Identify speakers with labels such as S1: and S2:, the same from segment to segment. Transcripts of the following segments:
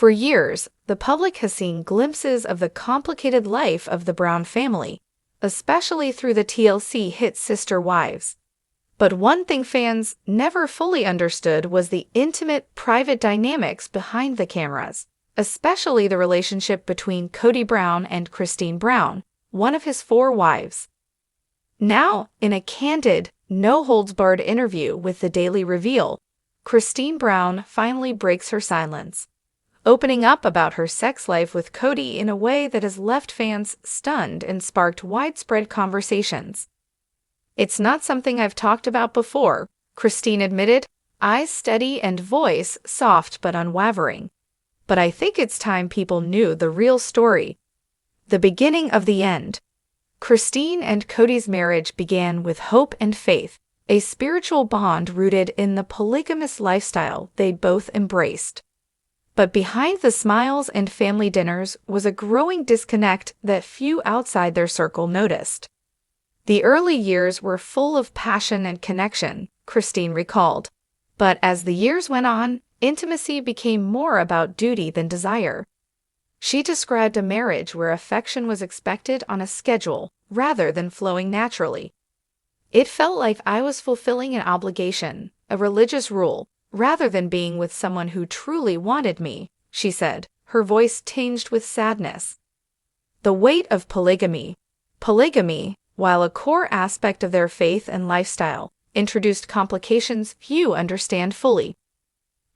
S1: For years, the public has seen glimpses of the complicated life of the Brown family, especially through the TLC hit Sister Wives. But one thing fans never fully understood was the intimate, private dynamics behind the cameras, especially the relationship between Kody Brown and Christine Brown, one of his 4 wives. Now, in a candid, no-holds-barred interview with the Daily Reveal, Christine Brown finally breaks her silence, opening up about her sex life with Kody in a way that has left fans stunned and sparked widespread conversations. "It's not something I've talked about before," Christine admitted, eyes steady and voice soft but unwavering. "But I think it's time people knew the real story. The beginning of the end." Christine and Kody's marriage began with hope and faith, a spiritual bond rooted in the polygamous lifestyle they both embraced. But behind the smiles and family dinners was a growing disconnect that few outside their circle noticed. "The early years were full of passion and connection," Christine recalled. "But as the years went on, intimacy became more about duty than desire." She described a marriage where affection was expected on a schedule rather than flowing naturally. "It felt like I was fulfilling an obligation, a religious rule, rather than being with someone who truly wanted me," she said, her voice tinged with sadness. The weight of polygamy. Polygamy, while a core aspect of their faith and lifestyle, introduced complications few understand fully.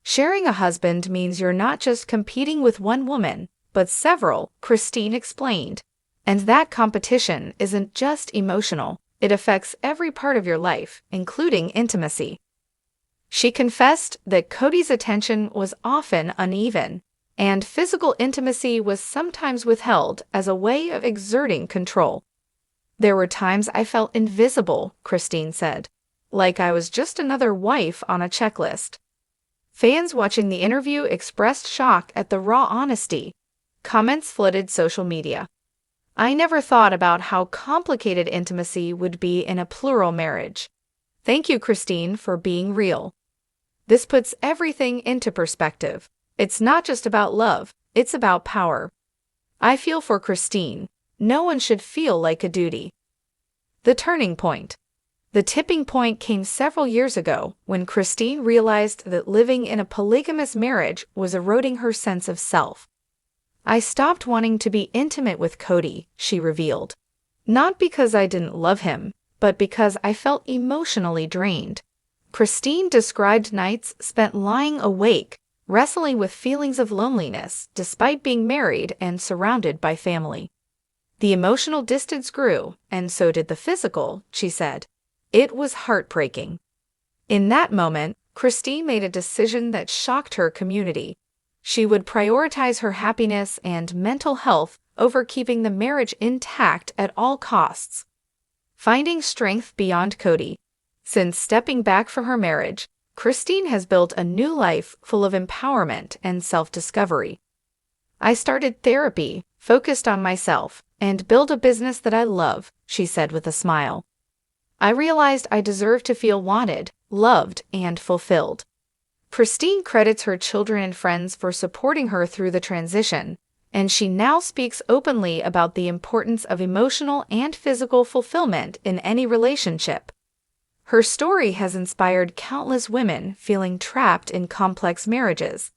S1: "Sharing a husband means you're not just competing with one woman, but several," Christine explained. "And that competition isn't just emotional, it affects every part of your life, including intimacy." She confessed that Kody's attention was often uneven, and physical intimacy was sometimes withheld as a way of exerting control. "There were times I felt invisible," Christine said, "like I was just another wife on a checklist." Fans watching the interview expressed shock at the raw honesty. Comments flooded social media. "I never thought about how complicated intimacy would be in a plural marriage. Thank you, Christine, for being real. This puts everything into perspective. It's not just about love, it's about power. I feel for Christine. No one should feel like a duty." The turning point. The tipping point came several years ago when Christine realized that living in a polygamous marriage was eroding her sense of self. "I stopped wanting to be intimate with Kody," she revealed. "Not because I didn't love him, but because I felt emotionally drained." Christine described nights spent lying awake, wrestling with feelings of loneliness despite being married and surrounded by family. "The emotional distance grew, and so did the physical," she said. "It was heartbreaking." In that moment, Christine made a decision that shocked her community. She would prioritize her happiness and mental health over keeping the marriage intact at all costs. Finding strength beyond Kody. Since stepping back from her marriage, Christine has built a new life full of empowerment and self-discovery. "I started therapy, focused on myself, and built a business that I love," she said with a smile. "I realized I deserved to feel wanted, loved, and fulfilled." Christine credits her children and friends for supporting her through the transition, and she now speaks openly about the importance of emotional and physical fulfillment in any relationship. Her story has inspired countless women feeling trapped in complex marriages.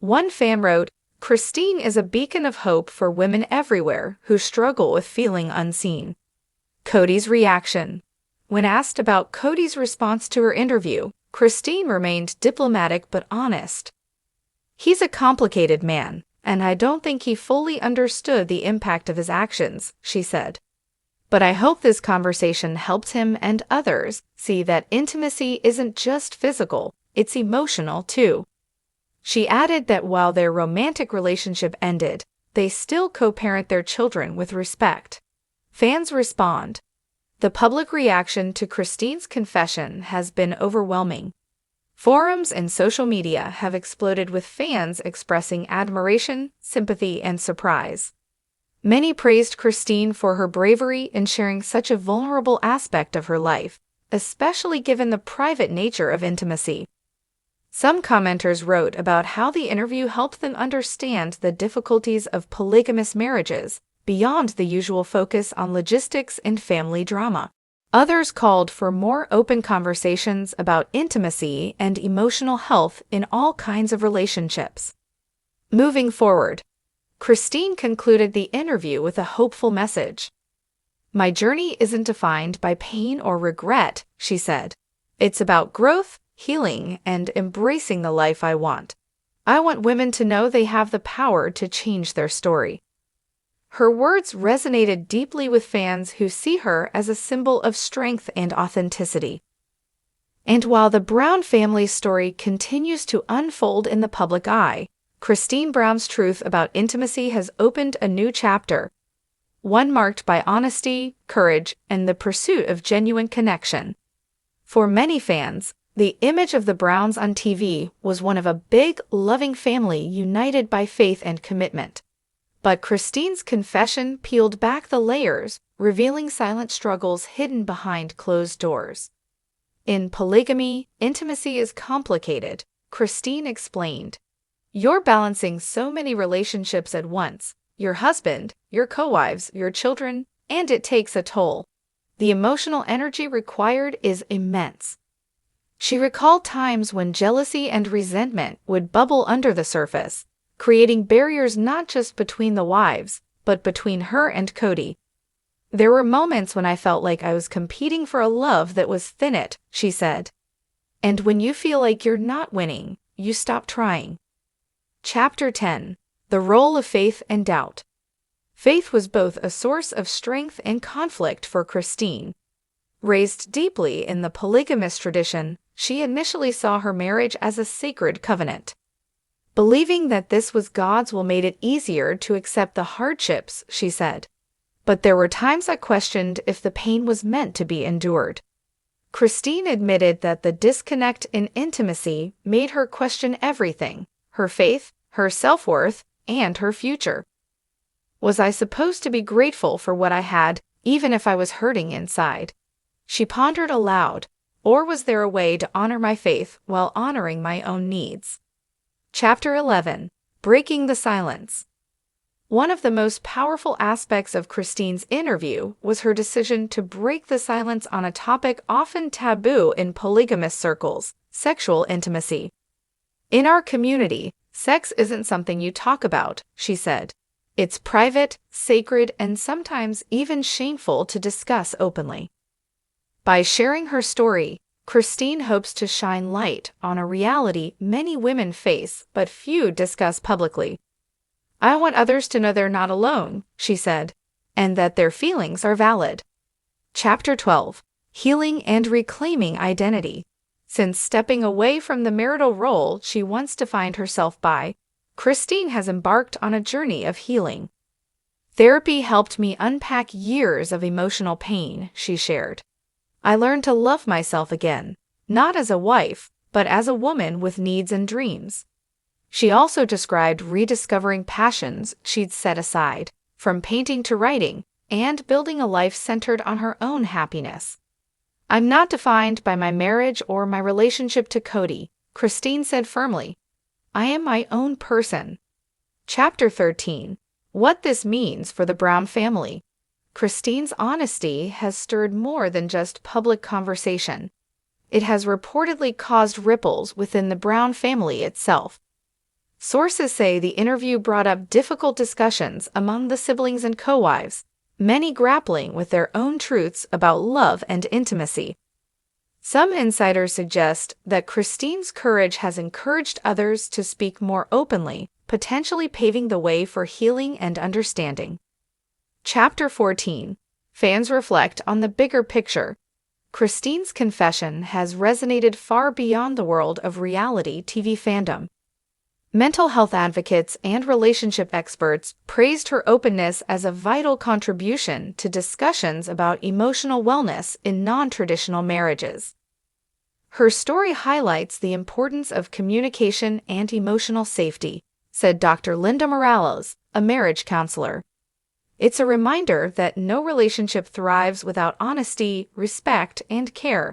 S1: One fan wrote, "Christine is a beacon of hope for women everywhere who struggle with feeling unseen." Kody's reaction. When asked about Kody's response to her interview, Christine remained diplomatic but honest. "He's a complicated man, and I don't think he fully understood the impact of his actions," she said. "But I hope this conversation helped him and others see that intimacy isn't just physical, it's emotional too." She added that while their romantic relationship ended, they still co-parent their children with respect. Fans respond. The public reaction to Christine's confession has been overwhelming. Forums and social media have exploded with fans expressing admiration, sympathy, and surprise. Many praised Christine for her bravery in sharing such a vulnerable aspect of her life, especially given the private nature of intimacy. Some commenters wrote about how the interview helped them understand the difficulties of polygamous marriages, beyond the usual focus on logistics and family drama. Others called for more open conversations about intimacy and emotional health in all kinds of relationships. Moving forward, Christine concluded the interview with a hopeful message. "My journey isn't defined by pain or regret," she said. "It's about growth, healing, and embracing the life I want. I want women to know they have the power to change their story." Her words resonated deeply with fans who see her as a symbol of strength and authenticity. And while the Brown family's story continues to unfold in the public eye, Christine Brown's truth about intimacy has opened a new chapter, one marked by honesty, courage, and the pursuit of genuine connection. For many fans, the image of the Browns on TV was one of a big, loving family united by faith and commitment. But Christine's confession peeled back the layers, revealing silent struggles hidden behind closed doors. "In polygamy, intimacy is complicated," Christine explained. "You're balancing so many relationships at once, your husband, your co-wives, your children, and it takes a toll. The emotional energy required is immense." She recalled times when jealousy and resentment would bubble under the surface, creating barriers not just between the wives, but between her and Kody. "There were moments when I felt like I was competing for a love that was finite," she said. "And when you feel like you're not winning, you stop trying." Chapter 10. The Role of Faith and Doubt. Faith was both a source of strength and conflict for Christine. Raised deeply in the polygamous tradition, she initially saw her marriage as a sacred covenant. Believing that this was God's will made it easier to accept the hardships, she said. But there were times I questioned if the pain was meant to be endured. Christine admitted that the disconnect in intimacy made her question everything: her faith, her self-worth, and her future. "Was I supposed to be grateful for what I had, even if I was hurting inside?" She pondered aloud. "Or was there a way to honor my faith while honoring my own needs?" Chapter 11. Breaking the Silence. One of the most powerful aspects of Christine's interview was her decision to break the silence on a topic often taboo in polygamous circles: sexual intimacy. "In our community, sex isn't something you talk about," she said. "It's private, sacred, and sometimes even shameful to discuss openly." By sharing her story, Christine hopes to shine light on a reality many women face but few discuss publicly. "I want others to know they're not alone," she said, "and that their feelings are valid." Chapter 12. Healing and Reclaiming Identity. Since stepping away from the marital role she once defined herself by, Christine has embarked on a journey of healing. "Therapy helped me unpack years of emotional pain," she shared. "I learned to love myself again, not as a wife, but as a woman with needs and dreams." She also described rediscovering passions she'd set aside, from painting to writing, and building a life centered on her own happiness. "I'm not defined by my marriage or my relationship to Kody," Christine said firmly. "I am my own person." Chapter 13. What this means for the Brown family. Christine's honesty has stirred more than just public conversation. It has reportedly caused ripples within the Brown family itself. Sources say the interview brought up difficult discussions among the siblings and co-wives, many grappling with their own truths about love and intimacy. Some insiders suggest that Christine's courage has encouraged others to speak more openly, potentially paving the way for healing and understanding. Chapter 14. Fans reflect on the bigger picture. Christine's confession has resonated far beyond the world of reality TV fandom. Mental health advocates and relationship experts praised her openness as a vital contribution to discussions about emotional wellness in non-traditional marriages. Her story highlights the importance of communication and emotional safety, said Dr. Linda Morales, a marriage counselor. "It's a reminder that no relationship thrives without honesty, respect, and care."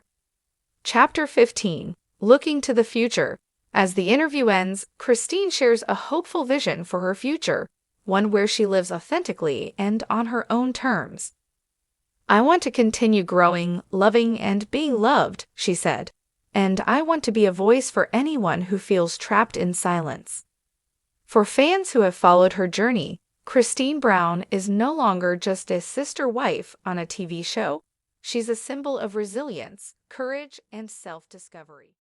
S1: Chapter 15. Looking to the Future. As the interview ends, Christine shares a hopeful vision for her future, one where she lives authentically and on her own terms. "I want to continue growing, loving, and being loved," she said, "and I want to be a voice for anyone who feels trapped in silence." For fans who have followed her journey, Christine Brown is no longer just a sister wife on a TV show. She's a symbol of resilience, courage, and self-discovery.